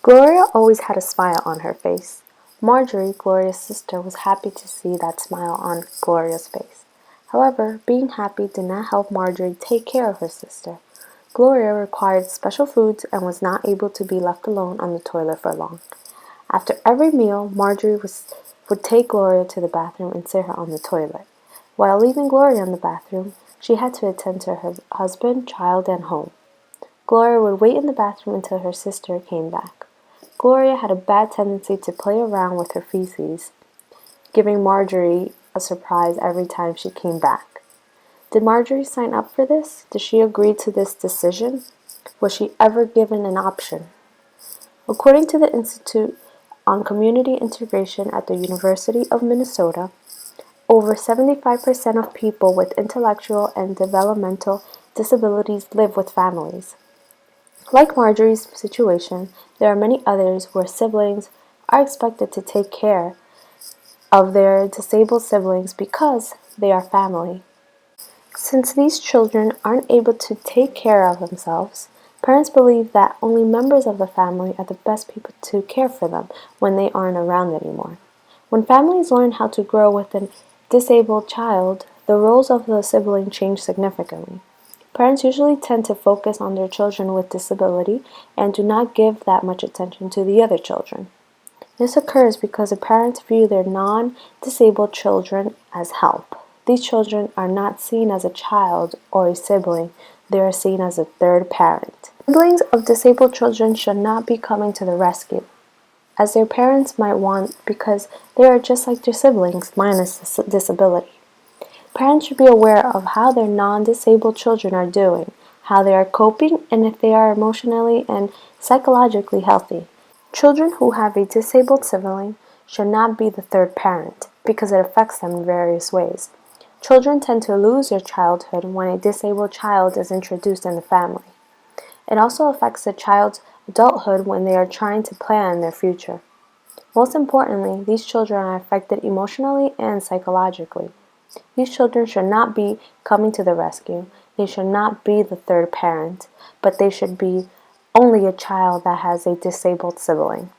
Gloria always had a smile on her face. Marjorie, Gloria's sister, was happy to see that smile on Gloria's face. However, being happy did not help Marjorie take care of her sister. Gloria required special foods and was not able to be left alone on the toilet for long. After every meal, Marjorie would take Gloria to the bathroom and sit her on the toilet. While leaving Gloria in the bathroom, she had to attend to her husband, child, and home. Gloria would wait in the bathroom until her sister came back. Gloria had a bad tendency to play around with her feces, giving Marjorie a surprise every time she came back. Did Marjorie sign up for this? Did she agree to this decision? Was she ever given an option? According to the Institute on Community Integration at the University of Minnesota, over 75% of people with intellectual and developmental disabilities live with families. Like Marjorie's situation, there are many others where siblings are expected to take care of their disabled siblings because they are family. Since these children aren't able to take care of themselves, parents believe that only members of the family are the best people to care for them when they aren't around anymore. When families learn how to grow with a disabled child, the roles of the sibling change significantly. Parents usually tend to focus on their children with disability and do not give that much attention to the other children. This occurs because the parents view their non-disabled children as help. These children are not seen as a child or a sibling, they are seen as a third parent. Siblings of disabled children should not be coming to the rescue, as their parents might want, because they are just like their siblings minus disability. Parents should be aware of how their non-disabled children are doing, how they are coping, and if they are emotionally and psychologically healthy. Children who have a disabled sibling should not be the third parent because it affects them in various ways. Children tend to lose their childhood when a disabled child is introduced in the family. It also affects the child's adulthood when they are trying to plan their future. Most importantly, these children are affected emotionally and psychologically. These children should not be coming to the rescue. They should not be the third parent, but they should be only a child that has a disabled sibling.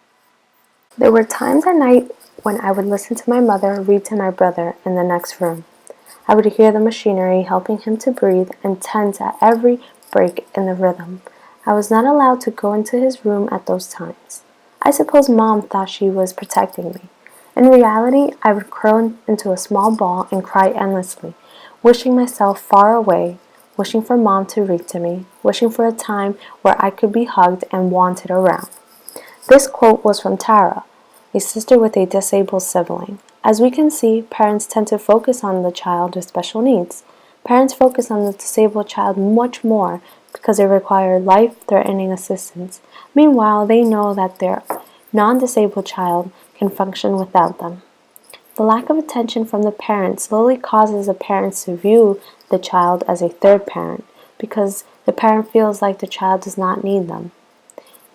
There were times at night when I would listen to my mother read to my brother in the next room. I would hear the machinery helping him to breathe and tense at every break in the rhythm. I was not allowed to go into his room at those times. I suppose Mom thought she was protecting me. In reality, I would curl into a small ball and cry endlessly, wishing myself far away, wishing for Mom to read to me, wishing for a time where I could be hugged and wanted around. This quote was from Tara, a sister with a disabled sibling. As we can see, parents tend to focus on the child with special needs. Parents focus on the disabled child much more because they require life-threatening assistance. Meanwhile, they know that their non-disabled child can function without them. The lack of attention from the parent slowly causes the parents to view the child as a third parent because the parent feels like the child does not need them.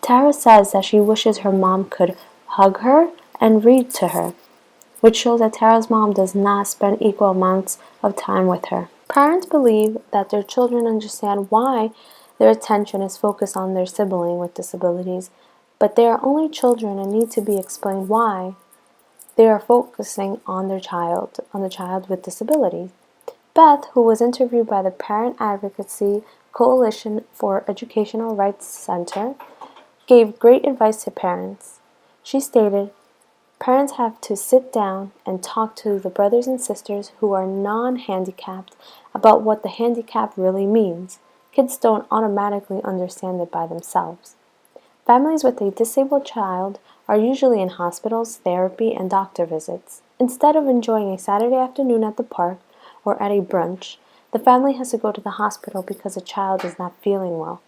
Tara says that she wishes her mom could hug her and read to her, which shows that Tara's mom does not spend equal amounts of time with her. Parents believe that their children understand why their attention is focused on their sibling with disabilities, but they are only children and need to be explained why they are focusing on the child with disabilities. Beth, who was interviewed by the Parent Advocacy Coalition for Educational Rights Center, gave great advice to parents. She stated, "Parents have to sit down and talk to the brothers and sisters who are non-handicapped about what the handicap really means. Kids don't automatically understand it by themselves." Families with a disabled child are usually in hospitals, therapy, and doctor visits. Instead of enjoying a Saturday afternoon at the park or at a brunch, the family has to go to the hospital because the child is not feeling well.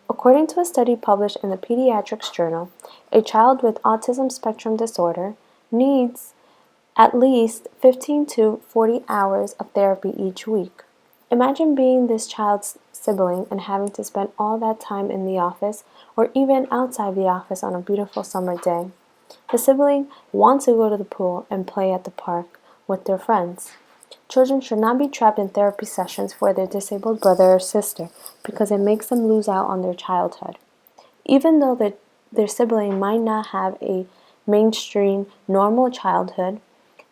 According to a study published in the Pediatrics Journal, a child with autism spectrum disorder needs at least 15 to 40 hours of therapy each week. Imagine being this child's sibling and having to spend all that time in the office or even outside the office on a beautiful summer day. The sibling wants to go to the pool and play at the park with their friends. Children should not be trapped in therapy sessions for their disabled brother or sister because it makes them lose out on their childhood. Even though the their sibling might not have a mainstream, normal childhood,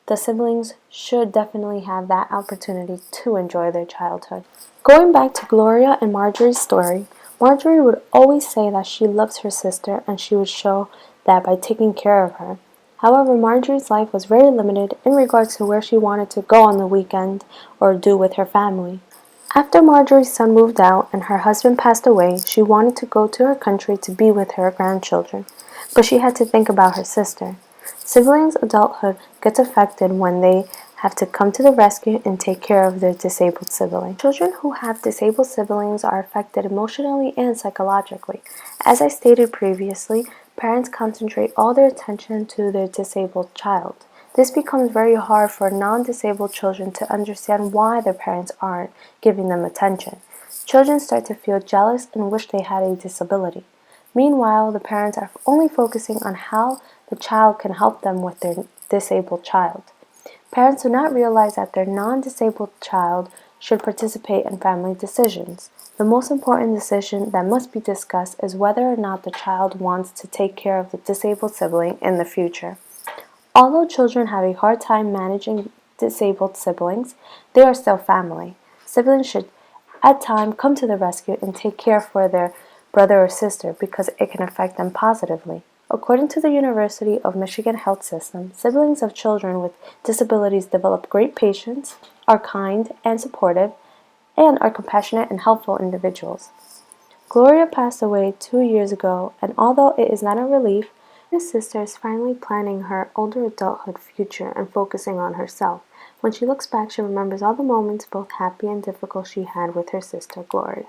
the siblings should definitely have that opportunity to enjoy their childhood. Going back to Gloria and Marjorie's story, Marjorie would always say that she loves her sister and she would show that by taking care of her. However, Marjorie's life was very limited in regards to where she wanted to go on the weekend or do with her family. After Marjorie's son moved out and her husband passed away, she wanted to go to her country to be with her grandchildren, but she had to think about her sister. Siblings' adulthood gets affected when they have to come to the rescue and take care of their disabled sibling. Children who have disabled siblings are affected emotionally and psychologically. As I stated previously, parents concentrate all their attention to their disabled child. This becomes very hard for non-disabled children to understand why their parents aren't giving them attention. Children start to feel jealous and wish they had a disability. Meanwhile, the parents are only focusing on how the child can help them with their disabled child. Parents do not realize that their non-disabled child should participate in family decisions. The most important decision that must be discussed is whether or not the child wants to take care of the disabled sibling in the future. Although children have a hard time managing disabled siblings, they are still family. Siblings should at times come to the rescue and take care for their brother or sister because it can affect them positively. According to the University of Michigan Health System, siblings of children with disabilities develop great patience, are kind and supportive, and are compassionate and helpful individuals. Gloria passed away 2 years ago, and although it is not a relief, his sister is finally planning her older adulthood future and focusing on herself. When she looks back, she remembers all the moments, both happy and difficult, she had with her sister Gloria.